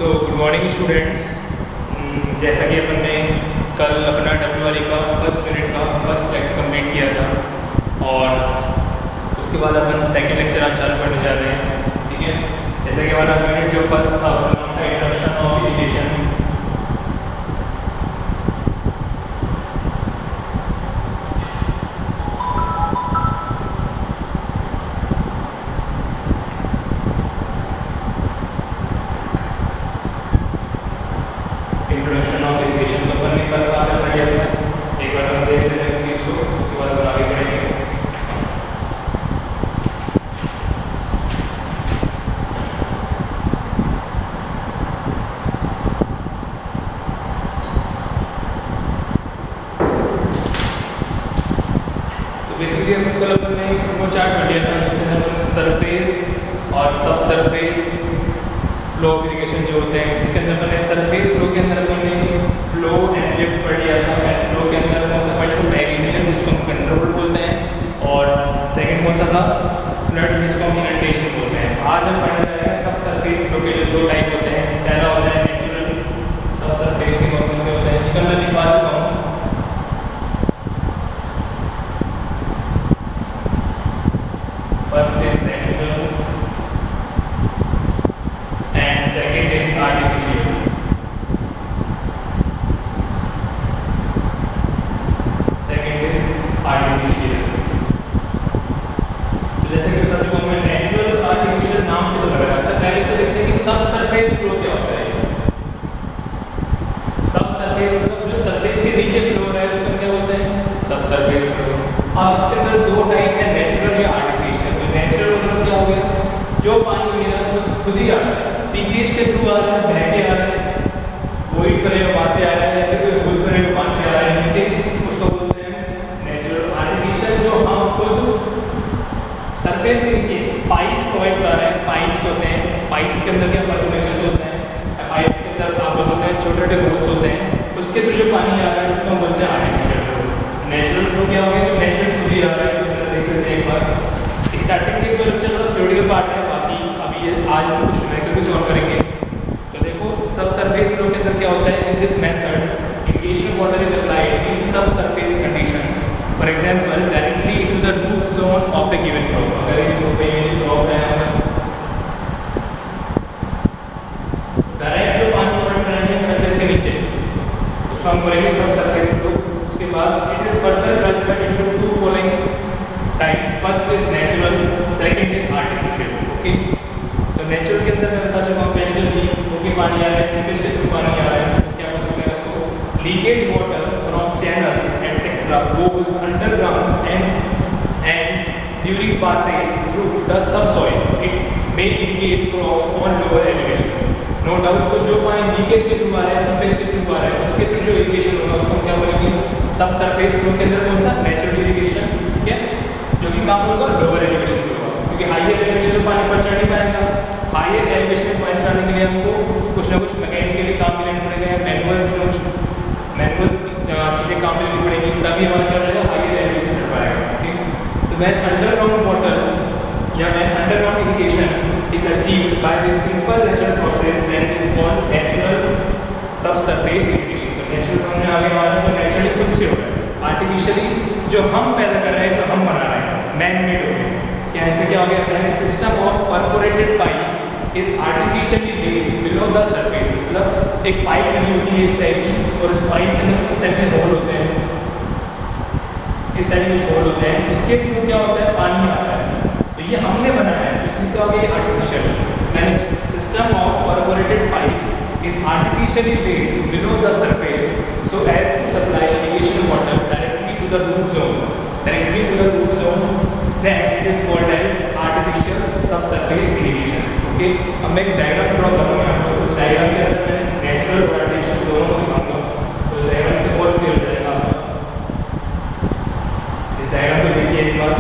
Good morning students. जैसा कि अपन ने कल अपना WRE का फर्स्ट यूनिट का फर्स्ट लेक्चर कंप्लीट किया था और उसके बाद अपन सेकंड लेक्चर आज चालू करने जा रहे हैं। ठीक है, जैसा कि हमारा यूनिट जो फर्स्ट था उसका नाम था introduction of irrigation. Introduction of irrigation तो अपन ने कल बात कर लिया था। एक बार हम देख लेते हैं उस चीज़ को, उसके बाद अपन आगे बढ़ेंगे। तो बेसिकली अपन कल अपन ने फ्लो चार्ट कर लिया था जिसके अंदर सरफेस और सब सरफेस फ्लो ऑफ इरिगेशन जो होते हैं, जिसके अंदर मैंने सरफेस फ्लो के अंदर मैंने फ्लो एंड लिफ्ट पढ़ लिया था। एंड फ्लो के अंदर कौन सा पढ़ लिया था? मेरिडियन, जिसको हम कंट्रोल बोलते हैं, और सेकंड कौन सा था? फ्लड, जिसको हम इनंडेशन बोलते हैं। आज हम पढ़ने जा रहे हैं सब सरफेस फ्लो के जो दो टाइप होते हैं। पहला होता है नेचुरल। सब सरफेस के कौन कौन से होते हैं कल मैं लिखवा चुका हूँ। First is natural and second is artificial. Second is artificial. तो जैसे कि बता चुका हूं मैं, नेचुरल आर्टिफिशियल नाम से तो लग रहा है। अच्छा, पहले तो देखते हैं कि सब सरफेस फ्लो क्या होता है। सब सरफेस मतलब जो सरफेस के नीचे फ्लो हो रहा है उसको क्या बोलते हैं? सब सरफेस फ्लो। अब इसके अंदर दो टाइप है, नेचुरल या आर्टिफिशियल। तो नेचुरल मतलब क्या हो गया? जो पानी मेरा खुद ही आ रहा है, सीपेज के थ्रू आ रहा है, बह के आ रहा है, कोई सरे वहाँ से आ रहा है या फिर कोई होल सरे वहाँ से आ रहा है नीचे, उसको बोलते हैं नेचुरल। आर्टिफिशियल जो हम खुद सरफेस के नीचे पाइप प्रोवाइड करा रहे हैं। पाइप्स होते हैं, पाइप्स के अंदर क्या परफोरेशंस होते हैं, पाइप्स के अंदर आप होते हैं छोटे छोटे होल्स होते हैं, उसके थ्रू जो पानी आ रहा है उसको हम बोलते हैं आर्टिफिशियल फ्लो। नेचुरल फ्लो क्या हो गया? जो नेचुरल खुद ही आ रहा है। तो उसमें देख लेते हैं एक बार। स्टार्टिंग के एक लेक्चर में थ्योरेटिकल पार्ट है, बाकी अभी ये आज हम कुछ न्यूमेरिकल भी सॉल्व करेंगे। तो देखो, सब सरफेस फ्लो के अंदर क्या होता है? In this method irrigation water is applied in sub surface condition, for example directly into the root zone of a given crop. अगर एक क्रॉप है, डायरेक्ट जो पानी प्रोवाइड करेंगे सरफेस के नीचे उसको हम बोलेंगे सब सरफेस फ्लो। उसके बाद it is further classified into two following types. First is natural, second is artificial. Okay, तो नेचुरल के अंदर मैं बता चुका हूँ पहले जो लीक होके पानी आ रहा है, सीपेज के थ्रू पानी आ रहा है, तो क्या बोल सकते हैं उसको? Leakage water from channels etcetera goes underground and during passage through the subsoil it may irrigate crops on lower elevation. No doubt, तो जो पानी लीकेज के थ्रू आ रहा है, सीपेज के थ्रू आ रहा है, उसके थ्रू जो इरिगेशन होगा उसको हम क्या बोलेंगे? सब सरफेस फ्लो के अंदर कौन सा? Natural irrigation. ठीक है, जो कि काम होगा लोअर एलिवेशन पे होगा, क्योंकि हाईयर एलिवेशन में पानी पर चढ़ नहीं पाएगा। हाईयर एलिवेशन में पानी चढ़ने के लिए हमको कुछ ना कुछ मैकेनिकली काम भी लेना पड़ेगा, मैनुअल चीज़ें काम लेनी पड़ेगी, तभी हमारा क्या रहेगा? हाईयर एलिवेशन चढ़ पाएगा। ठीक, तो व्हेन अंडरग्राउंड वाटर या when underground irrigation is achieved by this simple natural process then it is called natural sub surface irrigation. तो नेचुरल हमने आगे हमारा जो नेचुरली खुद से हो रहा है, आर्टिफिशियली जो हम पैदा कर रहे हैं, जो हम बना रहे हैं, मैन मेड हो गया। क्या इसमें क्या हो गया? पहले system of perforated pipe is artificially laid below the surface. मतलब एक पाइप बनी होती है इस टाइप की, और उस पाइप के अंदर इस टाइप के होल होते हैं, इस टाइप के कुछ होल होते हैं, उसके थ्रू क्या होता है? पानी आता है। तो ये हमने बनाया है, इसमें क्या हो गया? आर्टिफिशियल। मैंने system of perforated pipe is artificially laid below the surface so as to supply irrigation water directly to the root zone, then it is called as artificial subsurface irrigation. Okay, अब मैं एक diagram draw करूँगा आपको। उस diagram के अंदर मैंने natural और आर्टिफिशियल दोनों को दिखाऊंगा, तो इस डायग्राम से बहुत क्लियर हो जाएगा आपका। इस डायग्राम को देखिए एक बार।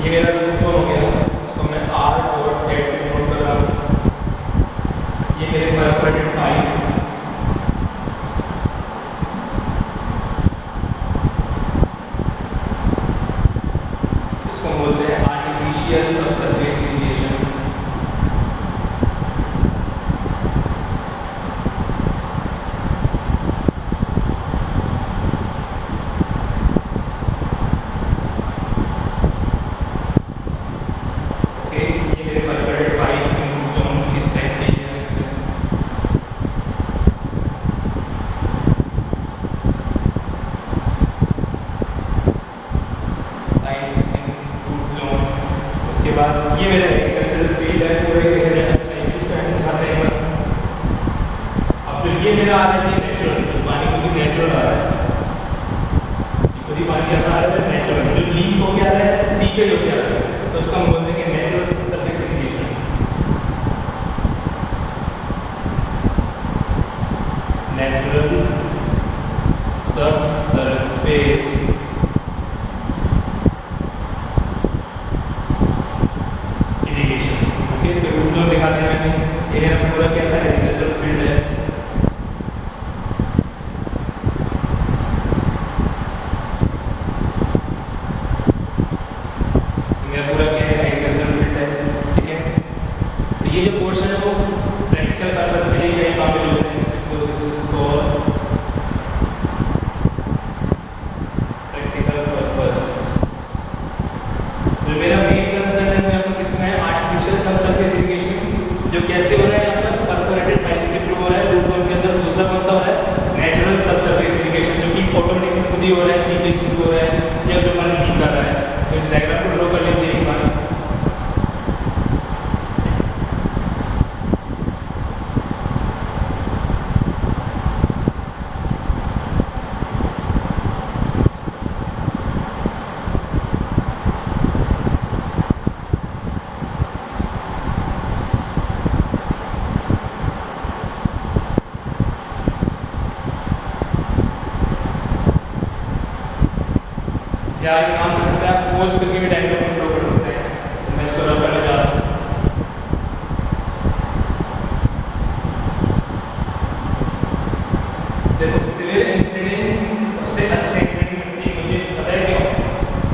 ये मेरा रूट 4 हो गया, उसको मैं R.Z से नोट दिया है पूरा ही देखा जाए। अच्छा इसी पे हम दिखाते हैं एक बार। अब जो ये मेरा आ रहा है ये नेचुरल, जो पानी खुद ही नेचुरल आ रहा है, खुद ही पानी आ रहा है नेचुरल। जो लीक हो गया है सीपेज हो गया है तो उसको हम बोलते हैं natural surface irrigation. Natural sub surface irrigation. Okay, तो रूट जोन दिखा दिया मैंने। ये मेरा पूरा क्या था, एग्रीकल्चरल फील्ड है। मेरा पूरा क्या है, एग्रीकल्चरल फील्ड है। ठीक है, तो ये जो पोर्शन है वो प्रैक्टिकल पर्पस के लिए कई काबिल होते हैं। तो this is for practical purpose. तो मेरा मेन कंसर्न है मैं आपको किसमें है, आर्टिफिशियल सबसरफेस इरिगेशन जो कैसे हो रहा है यहाँ पर परफोरेटेड पाइप्स के थ्रू हो रहा है रूट जोन के अंदर। दूसरा कौन सा हो रहा है, नेचुरल सबसरफेस इरिगेशन जो कि ऑटोमेटिकली खुद ही हो रहा है, सीपेज के थ्रू हो रहा है या जो पानी लीक कर रहा है। तो इस डायग्राम को ड्रॉ कर लीजिए एक बार। या एक काम कर सकते हैं आप, पोस्ट करके भी डायग्राम ड्रॉ कर सकते हैं। तो मैं इसको ड्रॉ करने जा रहा हूँ। देखो सिविल इंजीनियरिंग सबसे अच्छे इंजीनियरिंग लगती है मुझे, पता है क्यों?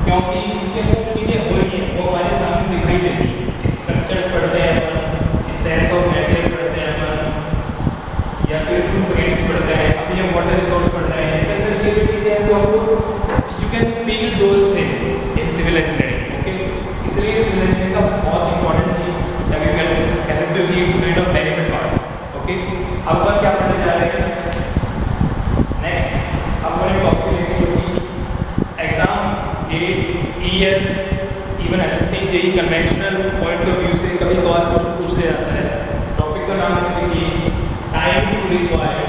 क्योंकि इसके अंदर जो चीज़ें हो रही हैं वो हमारे सामने दिखाई देती हैं। स्ट्रक्चर्स पढ़ते हैं अपन, स्ट्रेंथ ऑफ मटेरियल पढ़ते हैं अपन, या फिर फ्लूइड मैकेनिक्स पढ़ते हैं, अभी हम वाटर रिसोर्स पढ़ रहे हैं। इसके अंदर ये जो चीज़ें हैं वो हमको you can feel those things in civil engineering. Okay, इसलिए सिविल इंजीनियरिंग का बहुत इंपॉर्टेंट चीज या फिर कह सकते हो कि it's kind of benefit part. Okay, अब अपन क्या पढ़ने जा रहे हैं नेक्स्ट। अब अपन एक टॉपिक लेंगे जो कि exam GATE ES even SSC JEE conventional point of view से कभी कभार क्वेश्चन पूछ ले जाता है। टॉपिक का नाम है लिखिए टाइम टू रिक्वायर्ड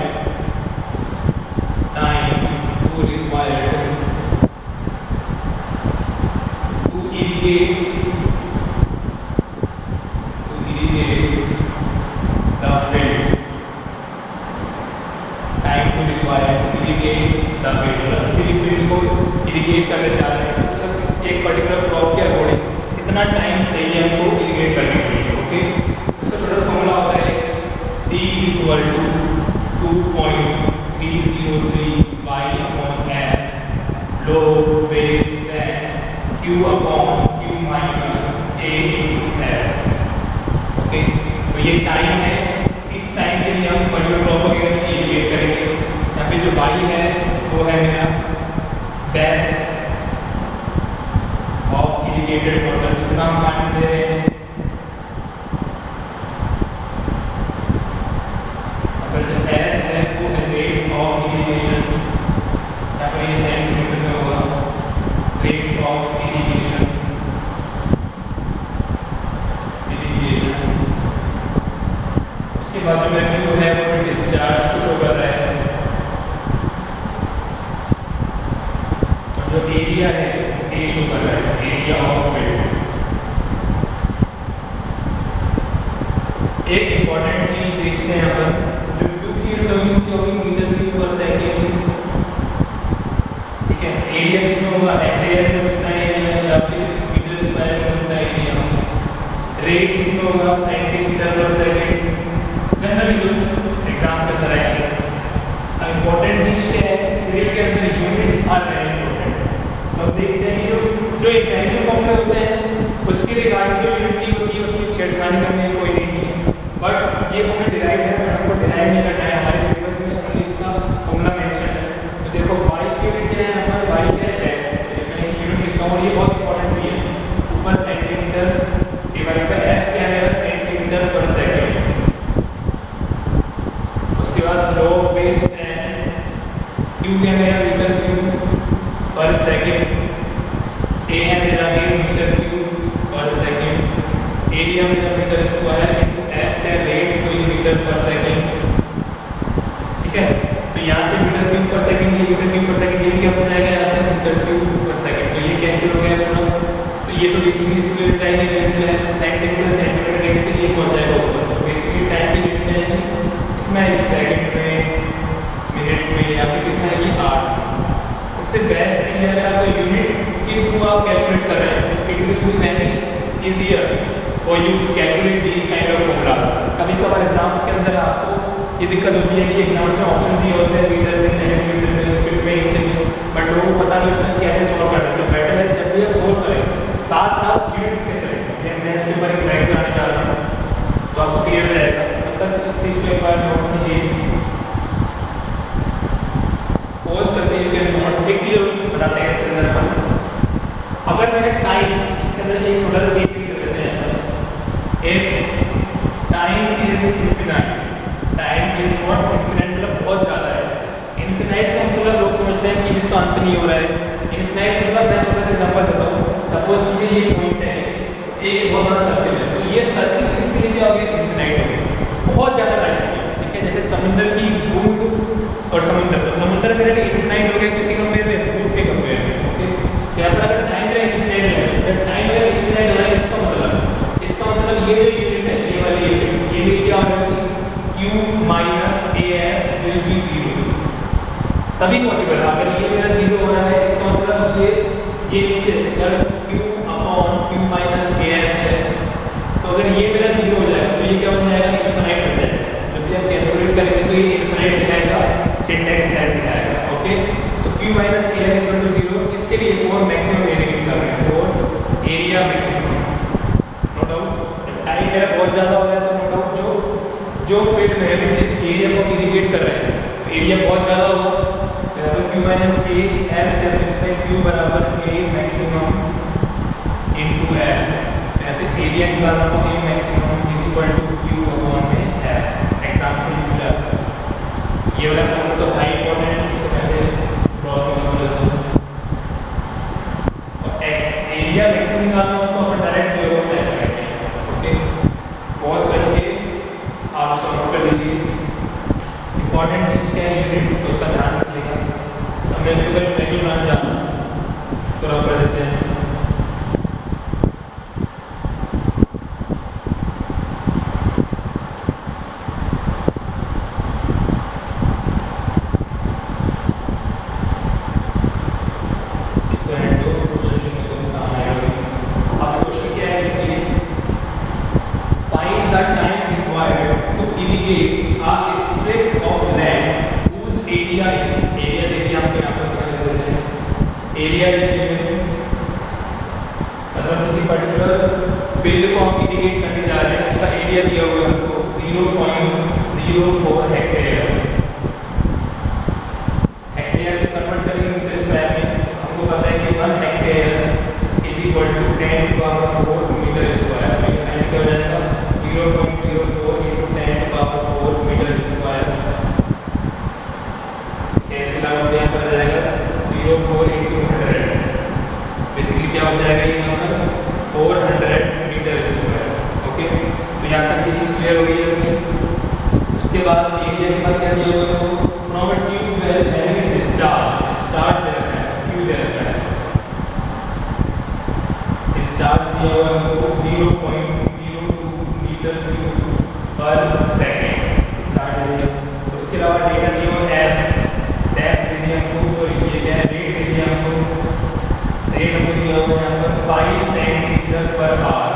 इरिगेट करने जा रहे हैं। तो सब एक पर्टिकुलर क्रॉप के अकॉर्डिंग कितना टाइम चाहिए हमको इरिगेट करने के लिए। ओके, इसका छोटा फॉर्मूला होता है D = 2.303 y/f लो बेस q/q - a/f। ओके, तो ये टाइम है, इस टाइम के लिए हम पर्टिकुलर क्रॉप वगैरह की इरिगेट करेंगे। यहाँ पे जो y है वो है मेरा डेप्थ ऑफ इरिगेटेड वाटर, जितना हम पानी दे रहे हैं। अगर जो एफ है वो है रेट ऑफ इरिगेशन, यहाँ पर ये सेंटीमीटर में होगा, रेट ऑफ इरिगेशन। उसके बाद जो वैल्यू है वो डिस्चार्ज को शो कर रहा है। जो एरिया है ए शो कर रहा है, एरिया ऑफ फील्ड। एक इंपॉर्टेंट चीज देखते हैं यहाँ पर, जो क्यू की वैल्यू क्या होगी, मीटर क्यूब पर सेकंड। ठीक है, एरिया किसमें होगा, हेक्टेयर में हो सकता है एरिया या फिर मीटर स्क्वायर में हो सकता है एरिया। रेट किसमें होगा, सेंटीमीटर पर सेकंड। जनरली जो एग्जाम के अंदर आएंगे, अब इंपॉर्टेंट चीज क्या है, सिविल के अंदर यूनिट्स आ रहे हैं। अब देखते हैं कि जो एक मैकेनिकल फॉर्मूले होते हैं उसके रिगार्डिंग जो यूनिट की होती है उसमें छेड़खानी करने की कोई नीड नहीं है। बट ये फॉर्मूला डिराइव है, बट हमको डिराइव नहीं करना है, हमारे सिलेबस में ओनली इसका फॉर्मूला मेंशन है। तो देखो y की यूनिट क्या है, हमारा y है डेप्थ, मैं यूनिट लिखता हूँ, ये बहुत इंपॉर्टेंट चीज है। ऊपर सेंटीमीटर डिवाइड बाय f क्या है मेरा, सेंटीमीटर पर सेकंड। उसके बाद लो बेस q क्या है मेरा, मीटर क्यूब पर सेकंड। ए है मेरा मीटर क्यूब पर सेकंड। एरिया मेरा मीटर स्क्वायर इंटू एफ का रेट टू मीटर पर सेकेंड। ठीक है, तो यहाँ से मीटर क्यूब पर सेकेंड, ये मीटर क्यूब पर सेकेंड, ये भी क्या हो जाएगा यहाँ से मीटर क्यूब पर सेकेंड, तो ये कैंसिल हो गया पूरा। तो ये तो बेसिकली इसको यूनिट आएगी यूनिट सेंटीमीटर सेंटीमीटर कैंसिल, ये पहुंच जाएगा ऊपर। तो बेसिकली टाइम की यूनिट आएगी इसमें आएगी सेकंड में, मिनट में, या फिर किसमें आएगी आवर्स में। सबसे बेस्ट चीज़ है अगर आप यूनिट के थ्रू आप कैलकुलेट कर रहे हैं, it will be very easier for you to calculate these kind of formulas. कभी कभार एग्जाम्स के अंदर आपको ये दिक्कत होती है कि एग्जाम्स में ऑप्शन भी होते हैं मीटर में, सेंटीमीटर में, फीट में, इंच में, बट लोगों को पता नहीं होता कैसे सॉल्व करना है। तो बेटर है जब भी आप सॉल्व करें साथ साथ यूनिट लिखते चलें। मैं इसके ऊपर एक ड्राइंग कराने जा रहा हूँ तो आपको क्लियर हो जाएगा। तब तक इस चीज़ को एक बार नोट कीजिए, पोज करके यू कैन नोट। एक चीज़ बताते हैं इसके अंदर अपन, अगर मैंने टाइम इसके अंदर एक छोटा सा केस लिख लेते हैं, if time is infinite, time is not infinite मतलब बहुत ज़्यादा है। इनफिनाइट का मतलब लोग समझते हैं कि जिसका अंत नहीं हो रहा है। इनफिनाइट मतलब मैं छोटा सा एग्जांपल देता हूँ, सपोज मुझे ये पॉइंट है, एक बहुत बड़ा सर्किल है, तो ये सर्किल इसके लिए क्या हो गया, इनफिनाइट हो गया, बहुत ज़्यादा टाइम हो गया। ठीक है, जैसे समुद्र की बूंद और समुद्र, तो समुद्र मेरे लिए इनफिनाइट हो गया किसके कंपेयर में, बूंद के कंपेयर में। ओके, यहाँ पर अगर टाइम का इनफिनाइट है, टाइम अगर इनफिनाइट हो रहा है, इसका मतलब ये जो यूनिट है, ये वाली यूनिट, ये भी क्या हो रहा है, Q minus AF will be 0, तभी पॉसिबल है। अगर ये मेरा 0 हो रहा है, इसका मतलब ये नीचे अगर Q upon Q minus AF है, तो अगर ये मेरा 0 हो जाएगा तो ये क्या बन जाएगा, इनफिनाइट बन जाएगा। जब भी हम कैलकुलेट करेंगे तो ये इनफिनाइट दिखाएगा, सिंटैक्स दैट दिखाएगा। ओके, तो Q minus AF equal to 0, इसके लिए 4 मैक्सिमम एरिया निकाल रहे हैं, 4 area maximum. No doubt time मेरा बहुत ज़्यादा हो रहा है, तो नो डाउट जो फील्ड में है, जिस एरिया को इंडिकेट कर रहे हैं, एरिया बहुत ज़्यादा होगा, तो Q माइनस AF जब इसमें Q बराबर A मैक्सिमम इंटू F, ऐसे एरिया निकालना हो, A maximum is equal to Q upon में F। एग्जाम से पूछा ये वाला फॉर्मूला तो था इंपॉर्टेंट, इसको पहले ड्रॉ करना पड़ेगा। और एरिया मैक्सिमम निकालना हो तो अपन डायरेक्ट यूरो में ऐसा करते हैं। ओके, पॉज करके आप उसको नोट कर लीजिए। इंपॉर्टेंट चीज़ क्या है, यूनिट, तो उसका ध्यान रखिएगा। अब मैं इसके ऊपर वैल्यू बनाना चाहता हूँ, इसको रब कर देते हैं। इसको एंड दो, क्वेश्चन में काम आएगा। अब क्वेश्चन क्या है, देखिए, find the time required to irrigate a strip of land whose area is, area दे दिया हमको, यहाँ पर क्या कर देते हैं, area is given, मतलब किसी पर्टिकुलर फील्ड को हम इरिगेट करने जा रहे हैं, उसका एरिया दिया हुआ है हमको 0.04 हेक्टेयर। हेक्टेयर को कन्वर्ट करेंगे मीटर स्क्वायर में, हमको पता है कि 1 hectare is equal to 10 to power 4 metre square. तो ये फाइंड किया जाएगा 0.04 into 10 to power 4 metre square. कैसे लागू यहाँ पर आ जाएगा 0.4 इंटू 100, बेसिकली क्या हो जाएगा यहाँ पर 400 मीटर स्क्वायर। ओके, तो यहाँ तक ये चीज़ क्लियर हो गई है अपनी। उसके बाद एरिया के बाद क्या दिया हुआ है, from a tube well having discharge दे रखा है, ट्यूब दे रखा है, डिस्चार्ज दिया हुआ है हमको 0.02 मीटर क्यूब पर सेकेंड डिस्चार्ज दे दिया। उसके अलावा डेटा दिया हुआ डेप्थ दे दिया हमको, सॉरी ये क्या है, रेट दे दिया हमको, रेट हमको दिया हुआ है यहाँ पर 5 सेंटीमीटर पर आवर।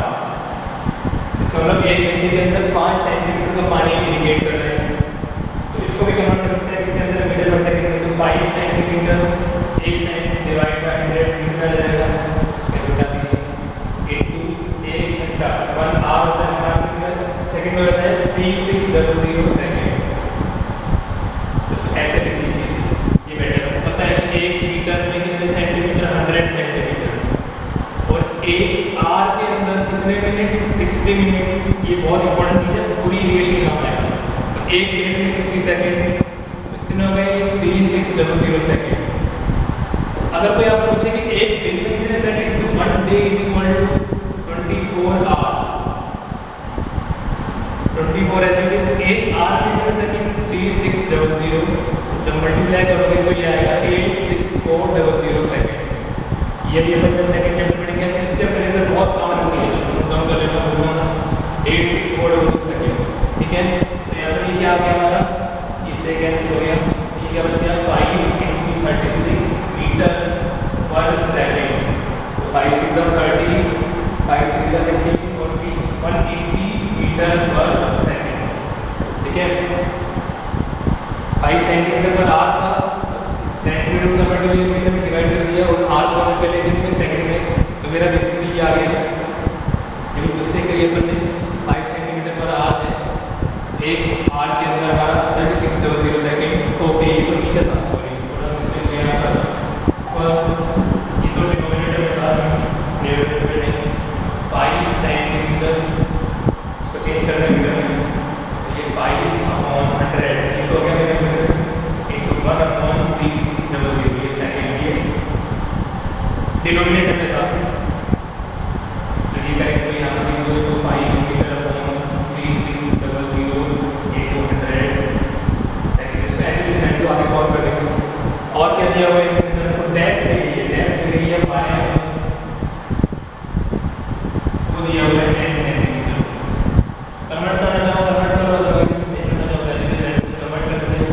इसका मतलब 1 घंटे के अंदर 5 सेंटीमीटर का पानी इरिगेट कर रहे हैं, तो इसको भी कन्वर्ट कर सकते हैं इसके अंदर मीटर पर सेकंड में, तो 5 centimetre 1 cent divide by 100 metre आ जाएगा। इसमें बता दीजिए इनटू 1 घंटा 1 आवर होता है, सेकंड में होता है 3600 सेकंड। तो ऐसे लिख लीजिए, ये बेटर पता है कि 1 मीटर में कितने सेंटीमीटर, 100 सेंटीमीटर, और 1 आवर के अंदर कितने मिनट, 60 मिनट। ये बहुत इंपॉर्टेंट चीज़ है, पूरी इरिगेशन काम आएगा। तो 1 मिनट में 60 सेकंड, तो कितने हो गए, 3600 सेकंड। अगर कोई आपसे पूछे कि एक दिन में कितने सेकंड, तो 1 day is equal to 24 hours. 24 as it is, 1 are metre second 3600, जब मल्टीप्लाई करोगे तो ये आएगा 86400 सेकंड्स। ये भी अपन जब सेकंड चैप्टर पढ़ेंगे, इस चैप्टर के अंदर बहुत कॉमन होती है, उसको नोट डाउन कर लेना, बोलना 86400 सेकंड, ठीक है। तो यहाँ पर ये क्या आ गया हमारा, इससे कैंसिल हो गया, ये क्या बच गया 5 × 36 मीटर पर सेकंड, तो 5 6 30, 5 3 15 और 3 180 मीटर पर सेकंड, ठीक है। 5 सेंटीमीटर पर आर था, सेंटीमीटर का मतलब ये मीटर में डिवाइड कर दिया और आर को कर लिया किसमें, सेकंड में, तो मेरा बेसिकली ये आ गया। लेकिन दूसरे के लिए अपन ने 5 सेंटीमीटर पर आर है, एक आर के अंदर हमारा 3600 सेकंड, ओके ये तो नीचे था, सॉरी थोड़ा मिस्टेक हो गया था, इसका ये तो डिनोमिनेटर में था, न्यूमरेटर में नहीं, 5 सेंटीमीटर इसको चेंज करना है मीटर में, तो ये 5/100 ये तो हो गया मेरा मीटर इनटू 1/3600, ये सेकंड ये डिनोमिनेटर में था। तो ये करेंगे तो यहाँ पर दोस्तों 5 मीटर/3600 इनटू 100 सेकंड, इसको ऐसे डिफरेंट तो आगे सॉल्व कर देंगे। और क्या दिया हुआ है इसके अंदर, तो डेप्थ दी गई है, डेप्थ दी गई है पाया वो दिया हुआ है 10 सेंटीमीटर। कन्वर्ट करना चाहो कन्वर्ट करो, अदरवाइज नहीं करना चाहो ऐसे डिफरेंट कन्वर्ट कर देते हैं,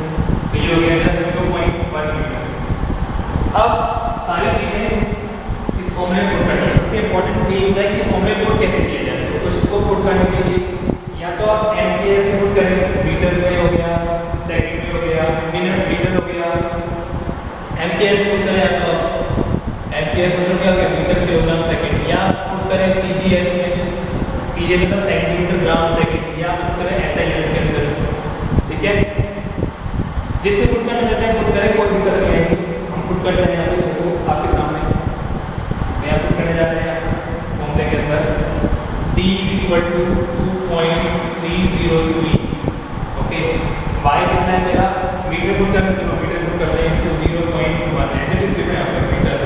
तो ये हो गया 0.1 मीटर। अब सारी चीजें इस फॉर्मूले में पुट करना है, सबसे इंपॉर्टेंट चीज होता है कि फॉर्मूले पुट कैसे किया जाए, तो उसको पुट करने के लिए या तो आप एमपीएस में पुट करें, मीटर में हो गया, सेकंड में हो गया, मिनट मीटर हो गया, एमपीएस पुट करें, या तो एमपीएस मतलब क्या हो गया, मीटर किलोग्राम सेकंड, या पुट करें सीजीएस में, सीजीएस मतलब सेंटीमीटर ग्राम सेकंड, या पुट करें ऐसा यूनिट के अंदर, ठीक है। जिससे पुट करना चाहते हैं पुट करें, कोई दिक्कत नहीं आएगी। हम पुट करते हैं यहाँ पे आपके सामने, मैं पुट करने जा रहे हैं फॉर्मूले के अंदर, t = 2.303, ओके। y कितना है मेरा, मीटर पुट करते हैं, तो मीटर पुट करते हैं तो 0.1 एज इट इज लिखना है आपका मीटर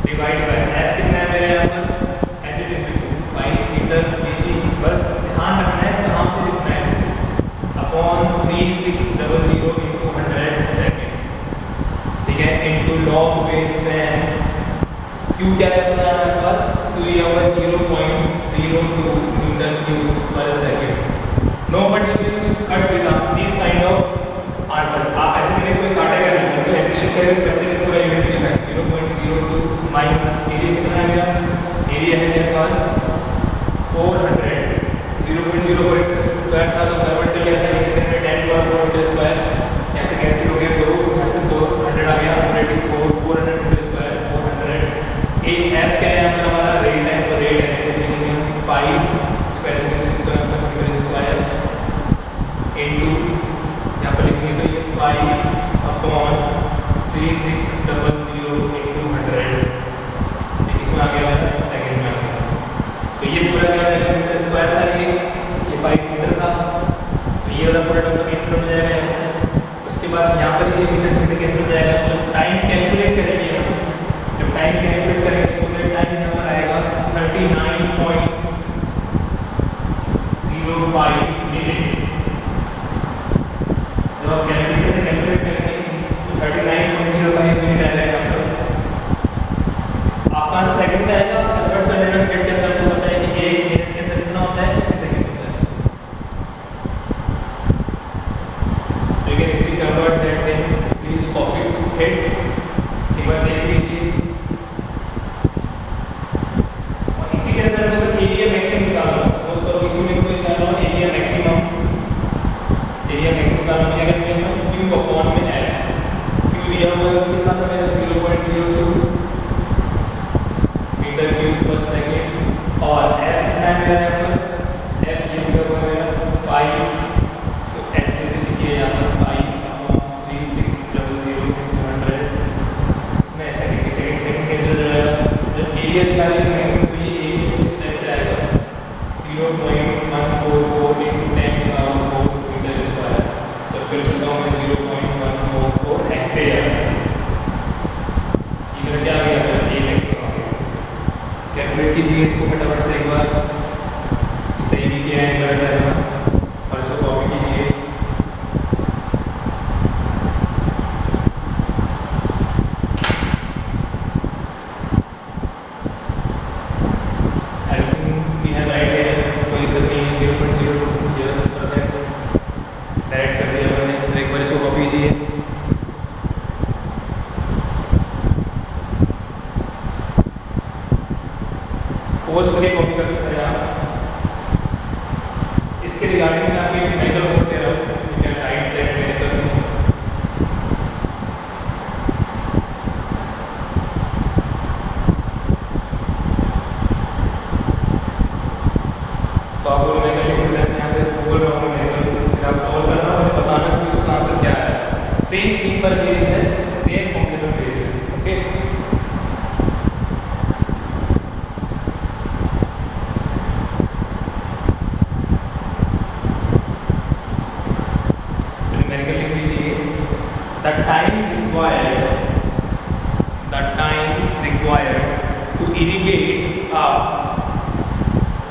डिवाइड बाय f कितना है मेरे यहाँ पर, एज इट इज 5 मीटर, ये चीज बस ध्यान रखना है कहाँ पे लिखना है इसको, अपॉन 3600 इनटू 100 सेकंड, ठीक है, इनटू log बेस 10, q क्या है अपना हमारे पास, तो ये होगा 0.02 मीटर क्यूब पर second. Nobody will cut these kind of answers। आप ऐसे मेरे कोई काटेगा नहीं, मतलब एप्रिशिएट करेगा तो बच्चे ने पूरा यूनिट लिखा है, 0.02 माइनस एरिया कितना है मेरा, एरिया है मेरे पास 400, 0.04 मीटर स्क्वायर था तो कन्वर्ट कर लिया था, ये कितने में 10/4 मीटर स्क्वायर, ऐसे कैंसिल हो गया, 2 ऐसे 200 आ गया, 400 मीटर स्क्वायर 400। ए एफ क्या है यहाँ पर हमारा, रेट है, तो रेट ऐसे लिखेंगे हम 5 स्क्वायर मीटर स्क्वायर इनटू यहाँ पर लिखेंगे तो ये 5/3600 इनटू 100, ये किसमें आ गया, सेकंड में आ गया। तो ये पूरा क्या है, मीटर स्क्वायर था, ये 5 मीटर था, तो ये वाला पूरा टर्म तो कैंसिल हो जाएगा यहाँ से। उसके बाद यहाँ पर ये मीटर से मीटर कैंसिल हो जाएगा, तो टाइम कैलकुलेट करेंगे हम, जब टाइम कैलकुलेट करेंगे तो मेरा टाइम यहाँ पर आएगा 39.05 मिनट। जब आप कैलकुलेट करेंगे तो 39.05 मिनट आएगा यहाँ पर। आपका जो सेकंड में आएगा कन्वर्ट कर लेना मिनट के अंदर, तो पता है कि 1 मिनट के अंदर कितना होता है, 60 सेकंड होता है। You can easily convert that thing, please copy it, एक बार देख लीजिए। और इसी के अंदर अगर एरिया मैक्सिमम निकालना, सपोज करो इसी में कोई निकालना एरिया इसके रिगार्डिंग मैं आपको एक मेडिकल कोड दे रहा हूँ, you can write that medical. तो आपको मेडिकल लिख सकते हैं, यहाँ पे बोल रहा हूँ मेडिकल, फिर आप सॉल्व करना और बताना कि उसका आंसर क्या आया। सेम थीम पर बेस्ड है, सेम फॉर्मूले पर बेस्ड है, okay.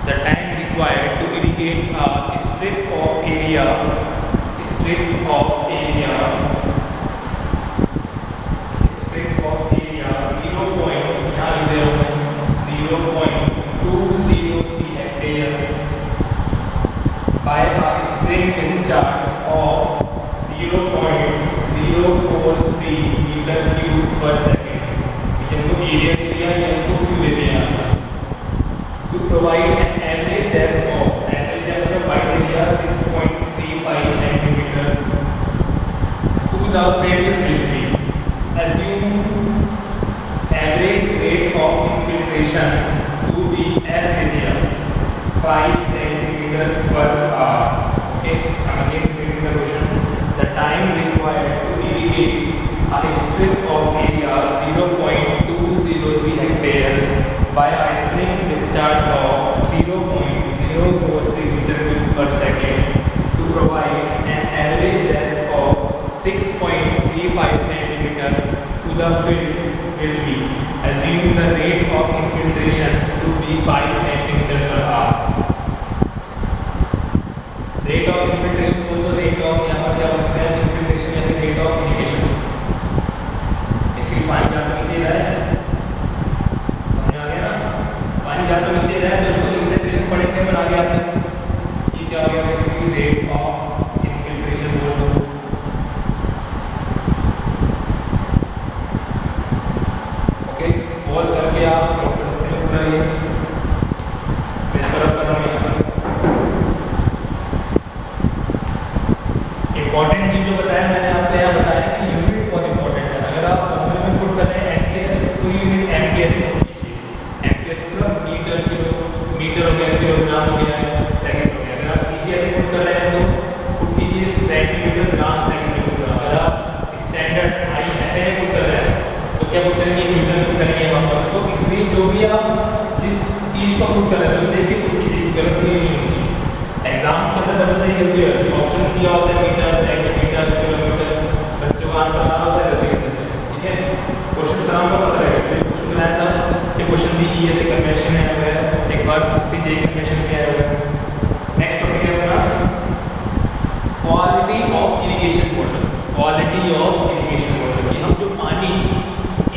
The time required to irrigate a strip of area 0.203 hectare by a spring discharge of 0.043 meter cube per second. इनको एरिया दे दिया या इनको क्यूब दे दिया। To provide an average depth of wide दे दिया 6.35 centimeter to the filled will be. Assume average rate of infiltration to be F दे दिया 5 centimeter per hour. Okay, again repeating the question. The time required to irrigate a strip of area 0.203 hectare by a spring discharge of 0.043 meter cube per second to provide an average depth of 6.35 centimeter to the field will be. Assume the rate of infiltration to be 5 centimeter per hour. Rate of infiltration बोल तो rate of यहाँ पर क्या हो सकता है, infiltration या फिर रेट ऑफ इरिगेशन। इसकी पानी जहाँ तो नीचे रहा है, समझ आ गया ना, पानी जहाँ तो नीचे रहा है तो उसको इन्फिल्ट्रेशन पढ़ेंगे बना के आपने। ये क्या हो गया बेसिकली रेट ऑफ इन्फिल्ट्रेशन बोल दो। ओके, पॉज करके आप नोट कर सकते हैं पूरा ये मैं इस तरफ कर रहा हूँ। यहाँ पर इंपॉर्टेंट चीज जो बताया मैंने आपको, यहाँ बताया कि यूनिट्स बहुत इंपॉर्टेंट है। अगर आप फॉर्मूले में पुट कर रहे हैं एमकेएस तो पूरी यूनिट एमकेएस में पुट कीजिए। एमकेएस मतलब मीटर हो गया, किलोग्राम हो गया, सेकंड हो गया। अगर आप सीजीएस से पुट कर रहे हैं तो पुट कीजिए सेंटीमीटर ग्राम सेंटीमीटर। अगर आप स्टैंडर्ड आई ऐसे में पुट कर रहे हैं तो क्या पुट करेंगे, मीटर पुट करेंगे वहाँ पर। तो इसलिए जो भी आप जिस चीज़ को पुट कर रहे हैं तो देख के पुट कीजिए, गलत नहीं होनी चाहिए। एग्जाम्स के अंदर बच्चों से ही गलती होती है, ऑप्शन दिया होता है मीटर सेंटीमीटर किलोमीटर, बच्चों का आंसर आ होता है, गलती करते हैं। ठीक है, क्वेश्चन सलाम का पता रहेगा। तो क्वेश्चन बनाया था, ये क्वेश्चन भी ई से कन्वेंशन है हुआ है, एक बार फिर जे कन्वेंशन भी आया हुआ है। नेक्स्ट टॉपिक है अपना quality of irrigation water. Quality of irrigation water की हम जो पानी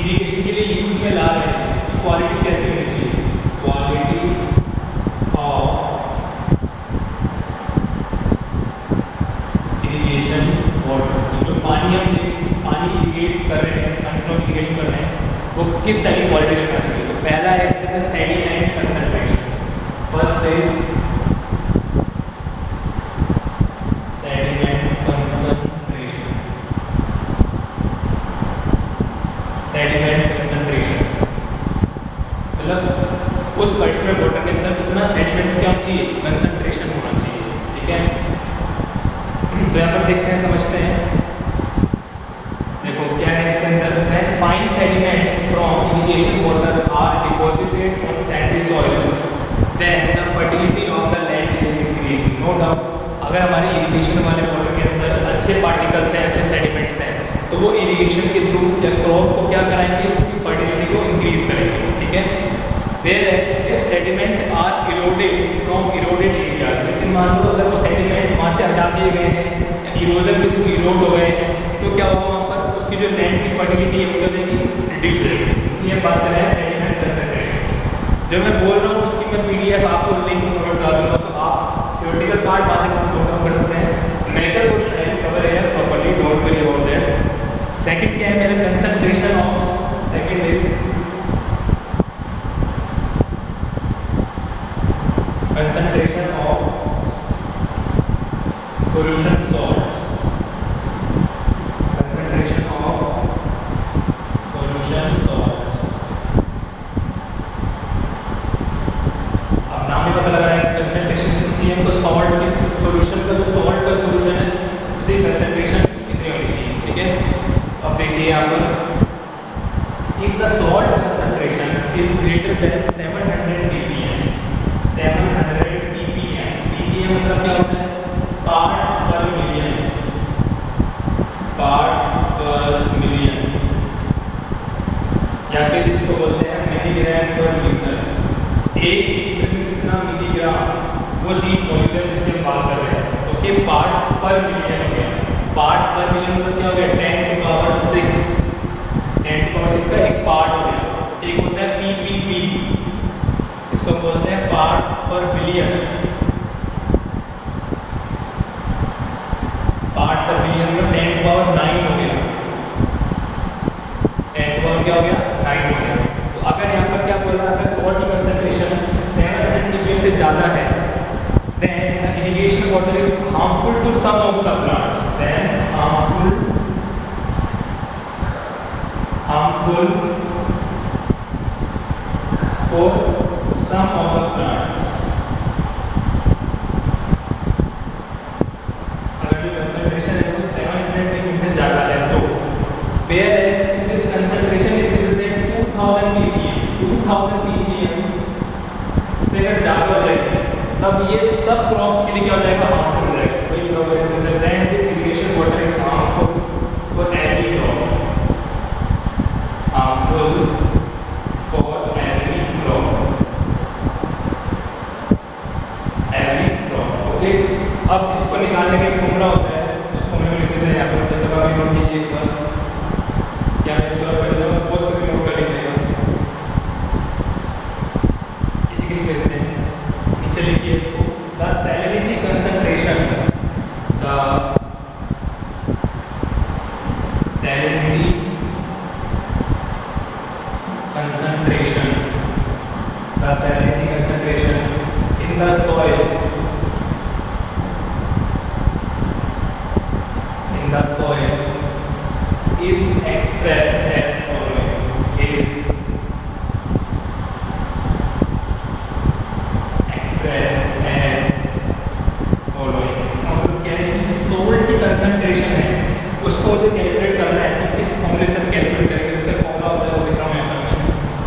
इरिगेशन के लिए यूज में ला रहे हैं उसकी क्वालिटी कैसी होनी चाहिए। क्वालिटी ऑफ इरिगेशन वाटर, जो पानी हम इरिगेट कर रहे हैं, जिस पानी को इरिगेशन कर रहे हैं वो किस टाइप की क्वालिटी रखना चाहिए। तो पहला है इसके अंदर sediment concentration. First is sediment concentration. Sediment concentration मतलब उस पर्टिकुलर वाटर के अंदर कितना सेडिमेंट क्या चाहिए, कंसंट्रेशन होना चाहिए। ठीक है, तो यहाँ पर देखते हैं, समझते हैं। देखो क्या है इसके अंदर है, fine sediments from irrigation water are deposited on sandy soils, then the fertility of the land is increase. No doubt अगर हमारे इरिगेशन वाले वाटर के अंदर अच्छे पार्टिकल्स हैं, अच्छे सेडिमेंट्स हैं, तो वो इरिगेशन के थ्रू या क्रॉप को क्या कराएंगे, उसकी फर्टिलिटी को इंक्रीज करेंगे। ठीक है, whereas if sediment are eroded from eroded areas, लेकिन मान लो अगर वो सेडिमेंट वहाँ से हटा दिए गए हैं, इरोजन के थ्रू इरोड हो गए हैं, तो क्या होगा वहाँ पर उसकी जो लैंड की फर्टिलिटी है वो क्या रहेगी, रिड्यूस हो जाएगी। इसलिए हम बात कर रहे हैं सेडिमेंट कंसंट्रेशन। जो मैं बोल रहा हूँ उसकी मैं पीडीएफ आपको लिंक नोट डाल दूँगा, तो आप थ्योरेटिकल पार्ट वहाँ से नोट डाउन कर सकते हैं। मेडिकल क्वेश्चन है कवर है properly, don't worry about that. Second क्या है मेरा, concentration of, second is concentration of solution salts, concentration of solution salts. अब नाम ही पता लगा है कंसंट्रेशन किसकी चाहिए हमको, सॉल्ट्स की सॉल्यूशन का जो सॉल्ट का सॉल्यूशन है उसकी कंसंट्रेशन कितनी होनी चाहिए, ठीक है। अब देखिए यहाँ पर if the salt concentration is greater than 700 ppm, 700 ppm, ppm मतलब क्या होता है, parts per million, parts per million, या फिर इसको बोलते हैं मिलीग्राम पर लीटर। एक लीटर में कितना मिलीग्राम, वो चीज मौजूद है जिसकी हम बात कर रहे हैं। ओके, पार्ट्स पर मिलियन हो गया, पार्ट्स पर मिलियन मतलब क्या हो गया, 10 टू पावर 6, 10 टू पावर 6 का एक पार्ट हो गया। एक होता है पीपीपी, इसको हम बोलते हैं पार्ट्स पर मिलियन, पार्ट्स पर मिलियन में 10 टू पावर 9 हो गया, 10 टू पावर क्या हो गया, 9 हो गया। तो अगर यहाँ पर क्या बोल रहा है, अगर सॉल्ट की कंसंट्रेशन 700 ppm से ज़्यादा है, then the irrigation water is harmful to some of the plants, then harmful for some of the plants। अगर जो कंसंट्रेशन है वो 700 ppm से ज़्यादा है तो, whereas this concentration is greater than 2000 ppm, 2000 ppm से अगर ज़्यादा हो जाएगी तब ये सब क्रॉप्स के लिए क्या हो जाएगा, हार्मफुल हो जाएगा। कोई क्रॉप ऐसे बोलते हैं this irrigation water is harmful for every crop, harmful for every crop, every crop. Okay, अब इसको निकालने का एक फॉर्मूला होता है, उस फॉर्मूले में लिख देते हैं यहाँ पर, जब तक आप नोट कीजिए एक बार, या मैं इसको पहले तो पोस्ट करके नोट कर लीजिएगा, इसी के नीचे देते हैं, नीचे लिखिए इसको, the salinity concentration, the salinity concentration, the salinity concentration in the soil, in the soil is expressed as following, is expressed as following। इसका मतलब क्या है कि जो सोल्ट की कंसंट्रेशन है उसको जो कैलकुलेट करना है तो किस फॉर्मूले से कैलकुलेट करेंगे, उसका फॉर्मूला होता है वो लिख रहा हूँ यहाँ पर मैं,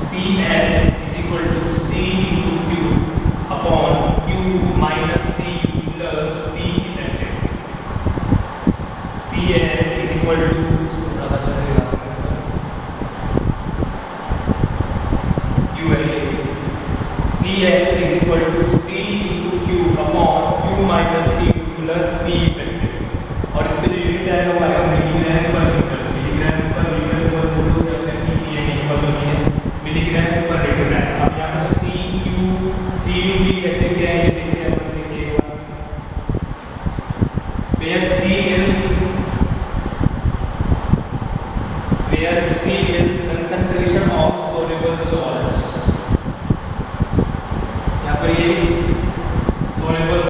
CS is equal to C into Q upon Q minus C plus P effective। CS is equal to, इसको थोड़ा सा अच्छा से लिखा हूँ QL, CS is equal to C into Q upon Q minus